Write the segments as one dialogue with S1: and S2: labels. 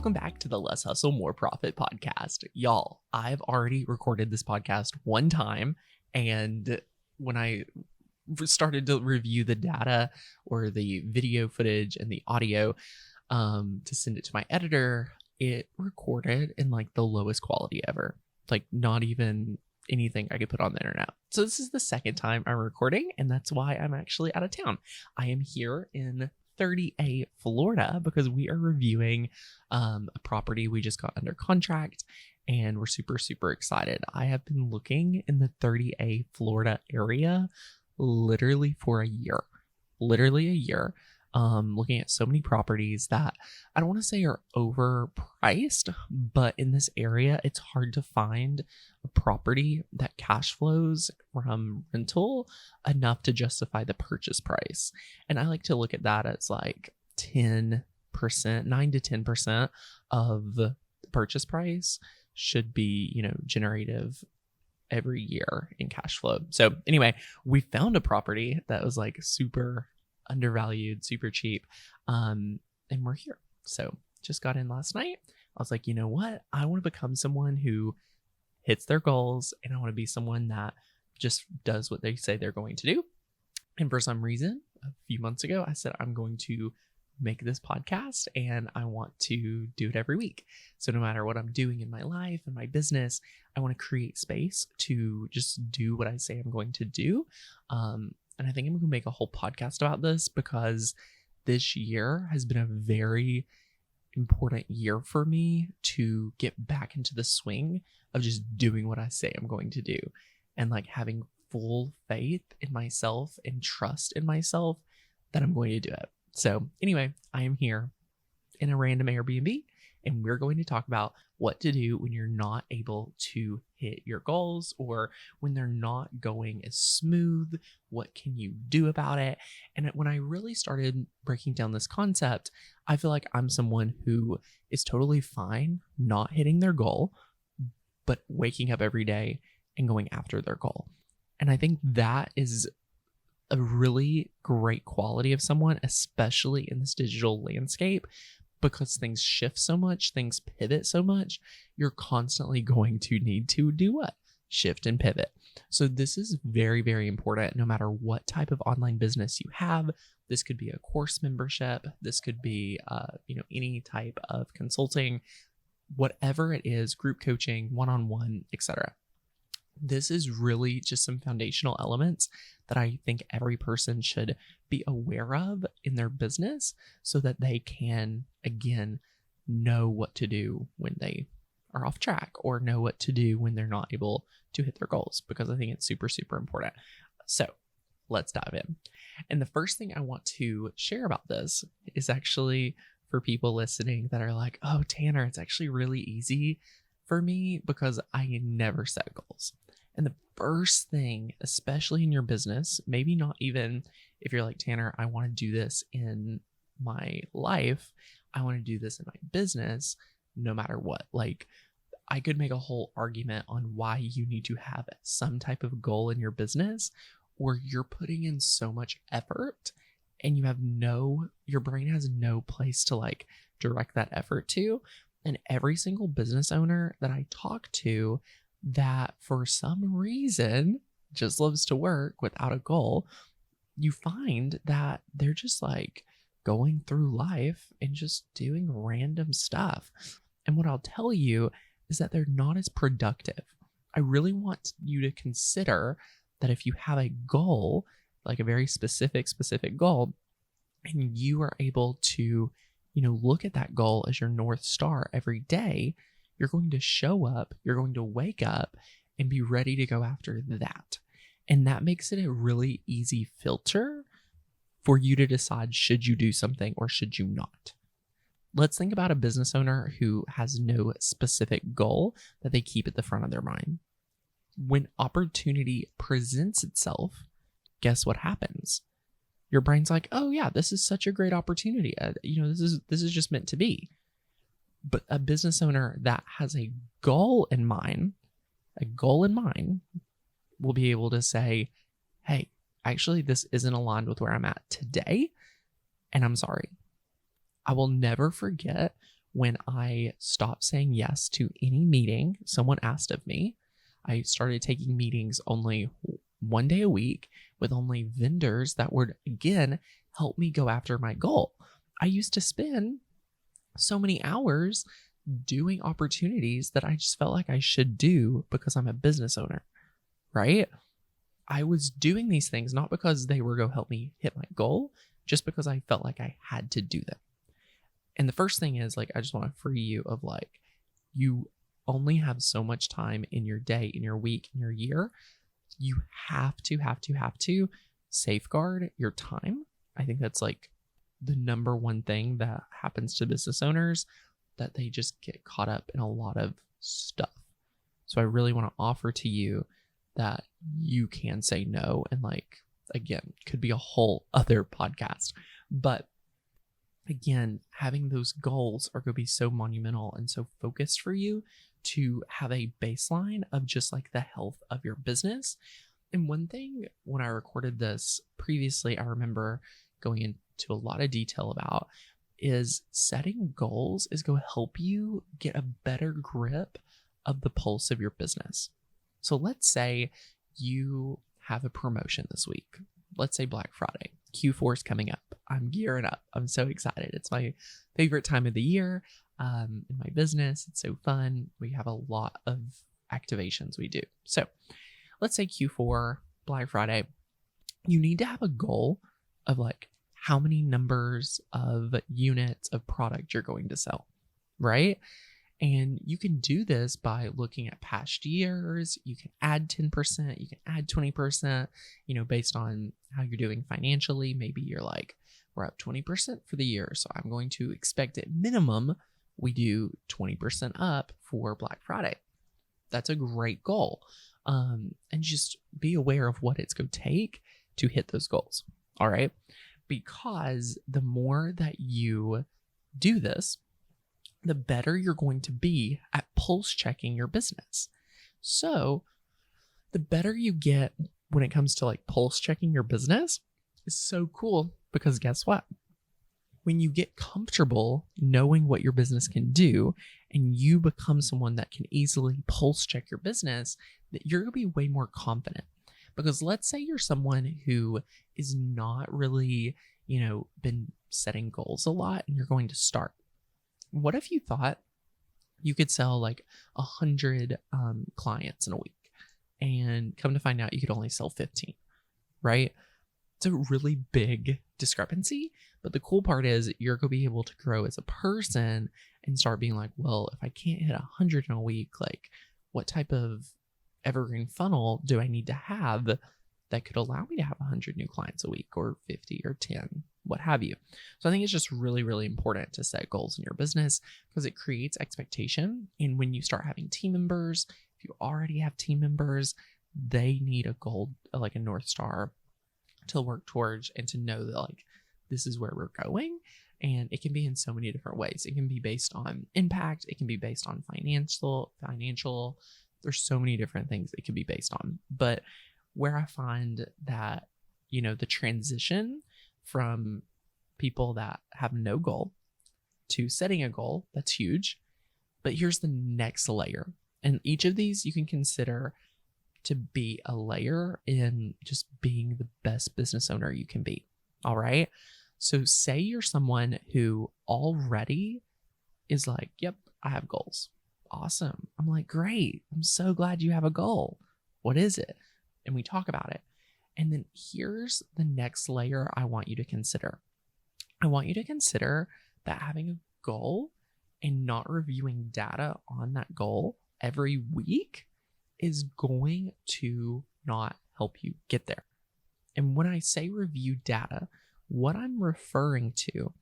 S1: Welcome back to the Less Hustle, More Profit podcast. Y'all, I've already recorded this podcast one time, and when I started to review the data or the video footage and the audio to send it to my editor, it recorded in like the lowest quality ever. Like not even anything I could put on the internet. So this is the second time I'm recording, and that's why I'm actually out of town. I am here in 30A, Florida, because we are reviewing a property we just got under contract, and we're super excited. I have been looking in the 30A, Florida area literally for a year, looking at so many properties that I don't want to say are overpriced, but in this area, it's hard to find a property that cash flows from rental enough to justify the purchase price. And I like to look at that as like 10%, 9 to 10% of the purchase price should be, generative every year in cash flow. So anyway, we found a property that was like super undervalued, super cheap, and we're here. So just got in last night. I was like, you know what? I want to become someone who hits their goals, and I want to be someone that just does what they say they're going to do. And for some reason, a few months ago, I said, I'm going to make this podcast and I want to do it every week. So no matter what I'm doing in my life and my business, I want to create space to just do what I say I'm going to do. And I think I'm going to make a whole podcast about this because this year has been a very important year for me to get back into the swing of just doing what I say I'm going to do and like having full faith in myself and trust in myself that I'm going to do it. So anyway, I am here in a random Airbnb, and we're going to talk about what to do when you're not able to hit your goals or when they're not going as smooth. What can you do about it? And when I really started breaking down this concept, I feel like I'm someone who is totally fine not hitting their goal, but waking up every day and going after their goal. And I think that is a really great quality of someone, especially in this digital landscape, because things shift so much, things pivot so much, you're constantly going to need to do what? Shift and pivot. So this is very important no matter what type of online business you have. This could be a course membership. This could be, any type of consulting, whatever it is, group coaching, one-on-one, etc. This is really just some foundational elements that I think every person should be aware of in their business so that they can, again, know what to do when they are off track or know what to do when they're not able to hit their goals, because I think it's super important. So let's dive in. And the first thing I want to share about this is actually for people listening that are like, oh, Tanner, it's actually really easy for me because I never set goals. And the first thing, especially in your business, maybe not even if you're like, Tanner, I want to do this in my life, I want to do this in my business, no matter what. Like, I could make a whole argument on why you need to have some type of goal in your business, or you're putting in so much effort and your brain has no place to like direct that effort to. And every single business owner that I talk to that for some reason just loves to work without a goal, you find that they're just like going through life and just doing random stuff. And what I'll tell you is that they're not as productive. I really want you to consider that if you have a goal, like a very specific goal, and you are able to, look at that goal as your North Star every day, you're going to show up, you're going to wake up and be ready to go after that. And that makes it a really easy filter for you to decide, should you do something or should you not? Let's think about a business owner who has no specific goal that they keep at the front of their mind. When opportunity presents itself, guess what happens? Your brain's like, oh yeah, this is such a great opportunity. This is just meant to be. But a business owner that has a goal in mind will be able to say, hey, actually, this isn't aligned with where I'm at today, and I'm sorry. I will never forget when I stopped saying yes to any meeting someone asked of me. I started taking meetings only one day a week with only vendors that would, again, help me go after my goal. I used to spend so many hours doing opportunities that I just felt like I should do because I'm a business owner, right? I was doing these things not because they were going to help me hit my goal, just because I felt like I had to do them. And the first thing is, like, I just want to free you of, like, you only have so much time in your day, in your week, in your year. You have to safeguard your time. I think that's like the number one thing that happens to business owners, that they just get caught up in a lot of stuff. So I really want to offer to you that you can say no. And, like, again, could be a whole other podcast, but again, having those goals are going to be so monumental and so focused for you to have a baseline of just like the health of your business. And one thing, when I recorded this previously, I remember going into a lot of detail about is setting goals is going to help you get a better grip of the pulse of your business. So let's say you have a promotion this week. Let's say Black Friday. Q4 is coming up. I'm gearing up. I'm so excited. It's my favorite time of the year in my business. It's so fun. We have a lot of activations we do. So let's say Q4, Black Friday. You need to have a goal of, like, how many numbers of units of product you're going to sell, right? And you can do this by looking at past years. You can add 10%, you can add 20%, based on how you're doing financially. Maybe you're like, we're up 20% for the year, so I'm going to expect at minimum we do 20% up for Black Friday. That's a great goal. And just be aware of what it's going to take to hit those goals. All right. Because the more that you do this, the better you're going to be at pulse checking your business. So the better you get when it comes to, like, pulse checking your business is so cool, because guess what? When you get comfortable knowing what your business can do and you become someone that can easily pulse check your business, that you're going to be way more confident. Because let's say you're someone who is not really, been setting goals a lot, and you're going to start. What if you thought you could sell like 100 clients in a week, and come to find out you could only sell 15, right? It's a really big discrepancy. But the cool part is you're going to be able to grow as a person and start being like, well, if I can't hit 100 in a week, like, what type of evergreen funnel do I need to have that could allow me to have 100 new clients a week, or 50 or 10, what have you? So I think it's just really, really important to set goals in your business, because it creates expectation. And when you start having team members, if you already have team members, they need a goal, like a North Star, to work towards and to know that, like, this is where we're going. And it can be in so many different ways. It can be based on impact. It can be based on financial. There's so many different things it could be based on. But where I find that, the transition from people that have no goal to setting a goal, that's huge. But here's the next layer. And each of these you can consider to be a layer in just being the best business owner you can be. All right. So say you're someone who already is like, yep, I have goals. Awesome. I'm like, great. I'm so glad you have a goal. What is it? And we talk about it. And then here's the next layer I want you to consider. I want you to consider that having a goal and not reviewing data on that goal every week is going to not help you get there. And when I say review data, what I'm referring to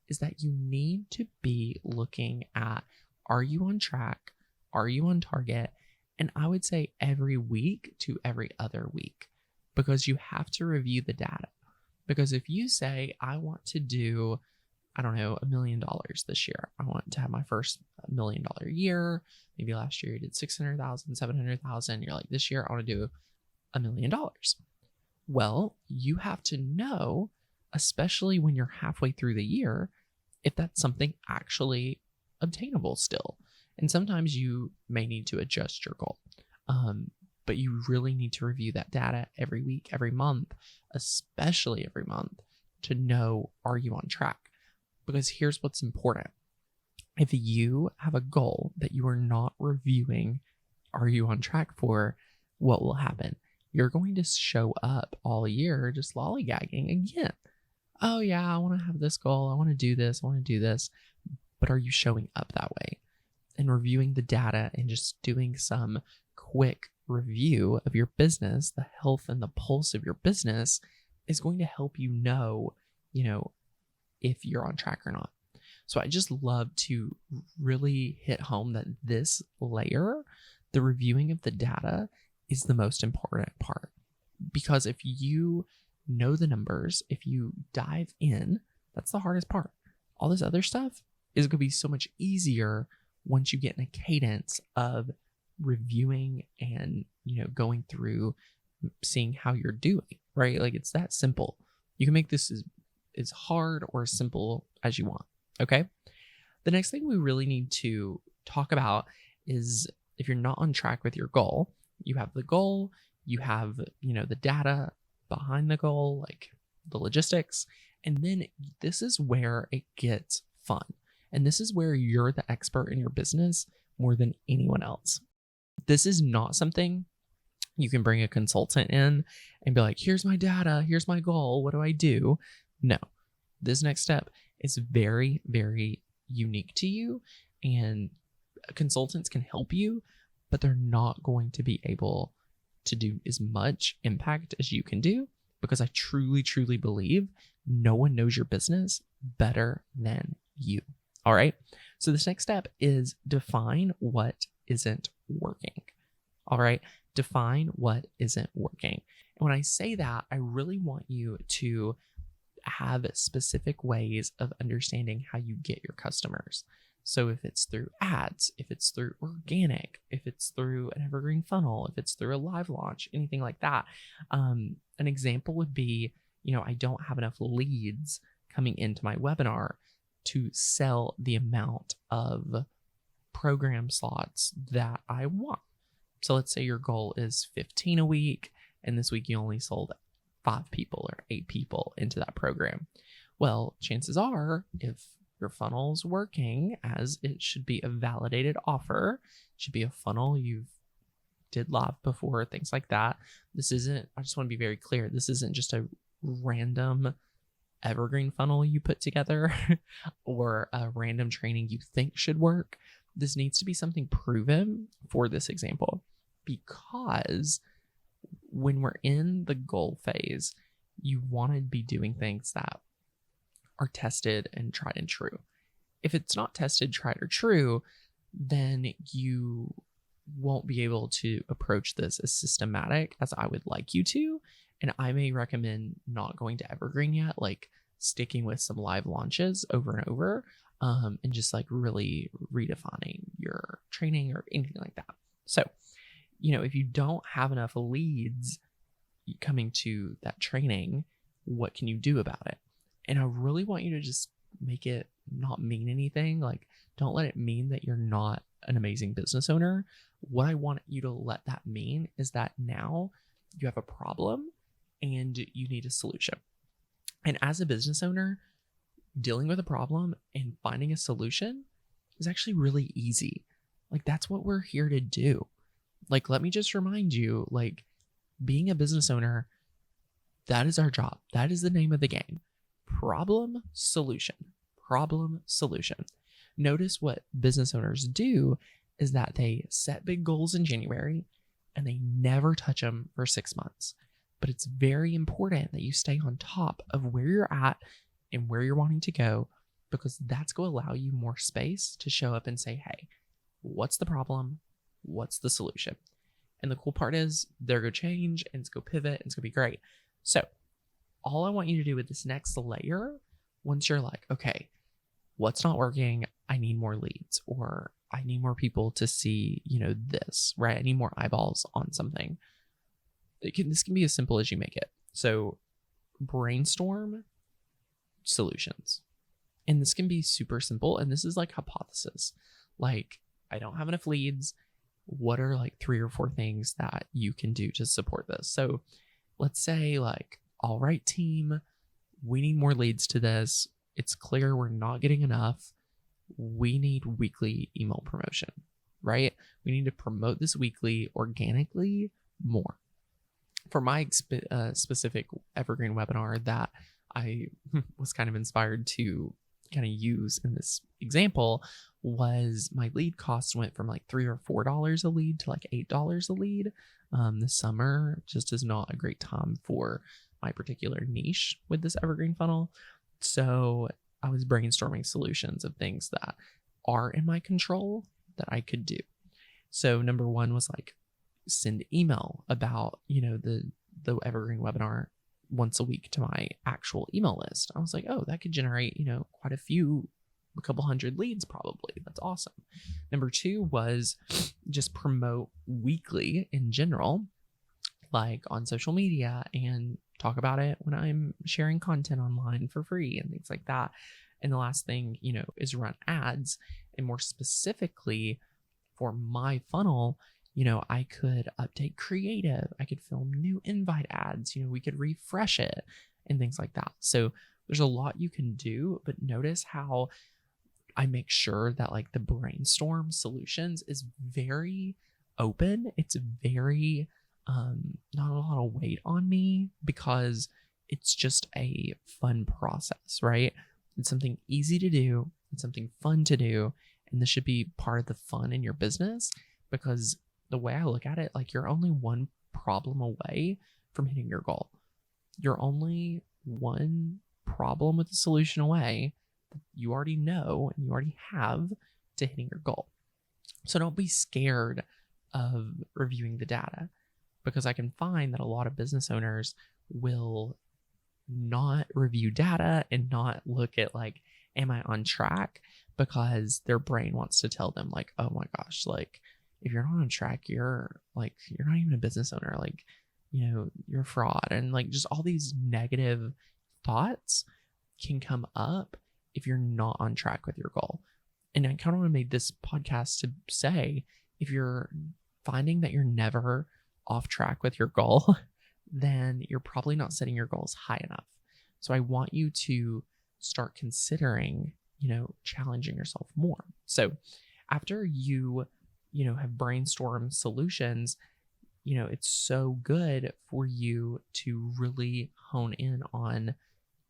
S1: is that you need to be looking at, are you on track? Are you on target? And I would say every week to every other week, because you have to review the data. Because if you say, I want to do, $1 million this year. I want to have my first $1 million year. Maybe last year you did 600,000, 700,000. You're like, this year I want to do $1 million. Well, you have to know, especially when you're halfway through the year, if that's something actually obtainable still. And sometimes you may need to adjust your goal. But you really need to review that data every week, every month, especially every month, to know, are you on track? Because here's what's important. If you have a goal that you are not reviewing, are you on track for, what will happen? You're going to show up all year just lollygagging again. Oh yeah, I want to have this goal. I want to do this. I want to do this. But are you showing up that way? And reviewing the data and just doing some quick review of your business, the health and the pulse of your business, is going to help you know, if you're on track or not. So I just love to really hit home that this layer, the reviewing of the data, is the most important part. Because if you know the numbers, if you dive in, that's the hardest part. All this other stuff is going to be so much easier once you get in a cadence of reviewing and, going through, seeing how you're doing, right? Like, it's that simple. You can make this as hard or as simple as you want. Okay. The next thing we really need to talk about is, if you're not on track with your goal, you have the goal, you have, the data behind the goal, like the logistics, and then this is where it gets fun. And this is where you're the expert in your business more than anyone else. This is not something you can bring a consultant in and be like, here's my data, here's my goal, what do I do? No, this next step is very, very unique to you, and consultants can help you, but they're not going to be able to do as much impact as you can do, because I truly, truly believe no one knows your business better than you. All right. So this next step is define what isn't working. All right. Define what isn't working. And when I say that, I really want you to have specific ways of understanding how you get your customers. So if it's through ads, if it's through organic, if it's through an evergreen funnel, if it's through a live launch, anything like that. An example would be, I don't have enough leads coming into my webinar to sell the amount of program slots that I want. So let's say your goal is 15 a week, and this week you only sold 5 people or 8 people into that program. Well, chances are, if your funnel's working as it should be, a validated offer, should be a funnel you've did live before, things like that. This isn't, I just want to be very clear, this isn't just a random evergreen funnel you put together or a random training you think should work. This needs to be something proven for this example, because when we're in the goal phase, you want to be doing things that are tested and tried and true. If it's not tested, tried, or true, then you won't be able to approach this as systematic as I would like you to. And I may recommend not going to evergreen yet, like sticking with some live launches over and over, and just like really redefining your training or anything like that. So, if you don't have enough leads coming to that training, what can you do about it? And I really want you to just make it not mean anything. Like, don't let it mean that you're not an amazing business owner. What I want you to let that mean is that now you have a problem and you need a solution. And as a business owner, dealing with a problem and finding a solution is actually really easy. Like, that's what we're here to do. Like, let me just remind you, like, being a business owner, that is our job. That is the name of the game. Problem, solution. Problem, solution. Notice what business owners do is that they set big goals in January and they never touch them for 6 months. But it's very important that you stay on top of where you're at and where you're wanting to go, because that's going to allow you more space to show up and say, hey, what's the problem? What's the solution? And the cool part is they're going to change and it's going to pivot and it's going to be great. So all I want you to do with this next layer, once you're like, okay, what's not working? I need more leads, or I need more people to see, this, right? I need more eyeballs on something. This can be as simple as you make it. So brainstorm solutions. And this can be super simple. And this is like hypothesis. Like, I don't have enough leads. What are like 3 or 4 things that you can do to support this? So let's say like, all right, team, we need more leads to this. It's clear we're not getting enough. We need weekly email promotion, right? We need to promote this weekly organically more. For my specific evergreen webinar that I was kind of inspired to kind of use in this example was my lead cost went from like $3 or $4 a lead to like $8 a lead. This summer just is not a great time for my particular niche with this evergreen funnel. So I was brainstorming solutions of things that are in my control that I could do. So number one was like send email about, the evergreen webinar once a week to my actual email list. I was like, oh, that could generate, quite a couple hundred leads probably. That's awesome. Number 2 was just promote weekly in general, like on social media, and talk about it when I'm sharing content online for free and things like that. And the last thing, is run ads. And more specifically for my funnel, I could update creative. I could film new invite ads. We could refresh it and things like that. So there's a lot you can do, but notice how I make sure that like the Brainstorm solutions is very open. It's very, not a lot of weight on me because it's just a fun process, right? It's something easy to do. It's something fun to do. And this should be part of the fun in your business, because the way I look at it, like you're only one problem away from hitting your goal. You're only one problem with the solution away that you already know and you already have to hitting your goal. So don't be scared of reviewing the data, because I can find that a lot of business owners will not review data and not look at like, am I on track? Because their brain wants to tell them like, oh my gosh, like if you're not on track, you're not even a business owner. Like, you're a fraud. And like just all these negative thoughts can come up if you're not on track with your goal. And I kind of want to make this podcast to say, if you're finding that you're never off track with your goal, then you're probably not setting your goals high enough. So I want you to start considering, challenging yourself more. So after you have brainstormed solutions, it's so good for you to really hone in on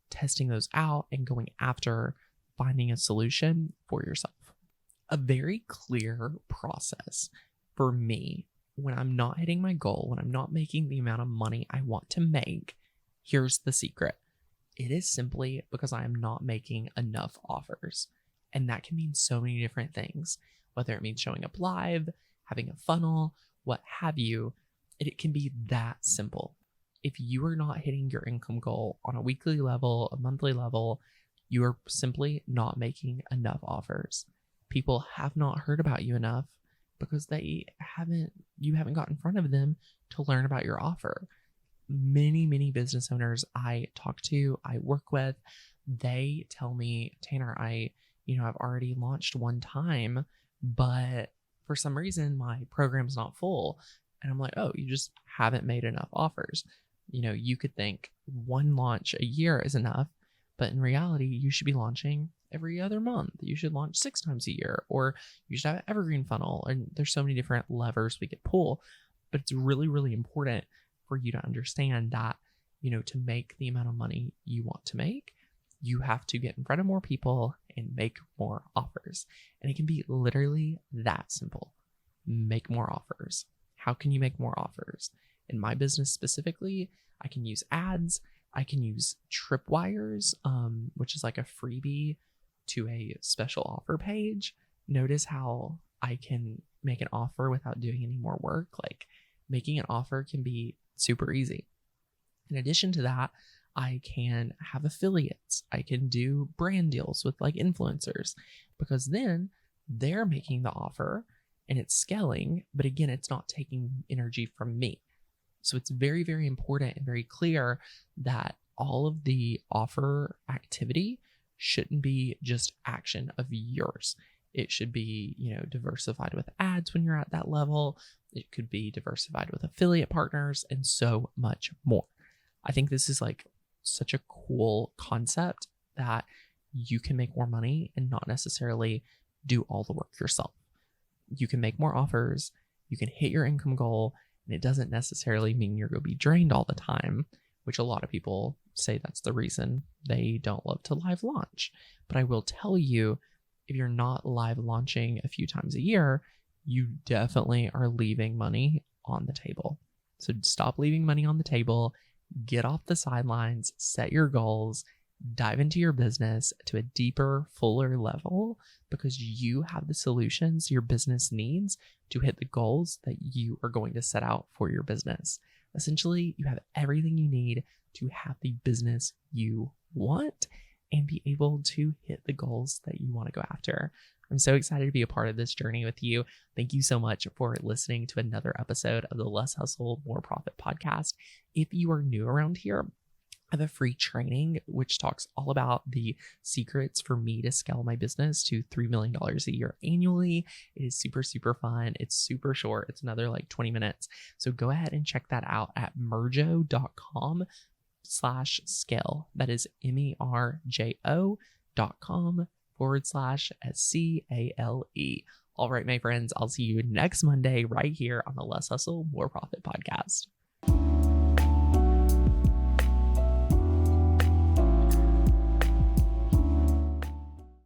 S1: testing those out and going after finding a solution for yourself. A very clear process for me when I'm not hitting my goal, when I'm not making the amount of money I want to make, here's the secret. It is simply because I am not making enough offers. And that can mean so many different things, whether it means showing up live, having a funnel, what have you. It can be that simple. If you are not hitting your income goal on a weekly level, a monthly level, you are simply not making enough offers. People have not heard about you enough because you haven't got in front of them to learn about your offer. Many business owners I talk to, I work with, they tell me, Tanner, I've already launched one time, but for some reason my program's not full. And I'm like, oh, you just haven't made enough offers. You could think one launch a year is enough, but in reality, you should be launching every other month. You should launch 6 times a year, or you should have an evergreen funnel. And there's so many different levers we could pull, but it's really, really important for you to understand that, to make the amount of money you want to make, you have to get in front of more people and make more offers. And it can be literally that simple. Make more offers. How can you make more offers? In my business specifically, I can use ads. I can use tripwires, which is like a freebie to a special offer page. Notice how I can make an offer without doing any more work. Like making an offer can be super easy. In addition to that, I can have affiliates. I can do brand deals with like influencers, because then they're making the offer and it's scaling. But again, it's not taking energy from me. So it's very, very important and very clear that all of the offer activity shouldn't be just action of yours. It should be, diversified with ads when you're at that level. It could be diversified with affiliate partners and so much more. I think this is like such a cool concept that you can make more money and not necessarily do all the work yourself. You can make more offers, you can hit your income goal, and it doesn't necessarily mean you're going to be drained all the time, which a lot of people say that's the reason they don't love to live launch. But I will tell you, if you're not live launching a few times a year, you definitely are leaving money on the table. So stop leaving money on the table, get off the sidelines, set your goals, dive into your business to a deeper, fuller level, because you have the solutions your business needs to hit the goals that you are going to set out for your business. Essentially, you have everything you need to have the business you want and be able to hit the goals that you want to go after. I'm so excited to be a part of this journey with you. Thank you so much for listening to another episode of the Less Hustle, More Profit podcast. If you are new around here, I have a free training which talks all about the secrets for me to scale my business to $3 million a year annually. It is super, super fun. It's super short. It's another like 20 minutes. So go ahead and check that out at merjo.com/scale. That is merjo.com/SCALE. All right, my friends, I'll see you next Monday right here on the Less Hustle, More Profit podcast.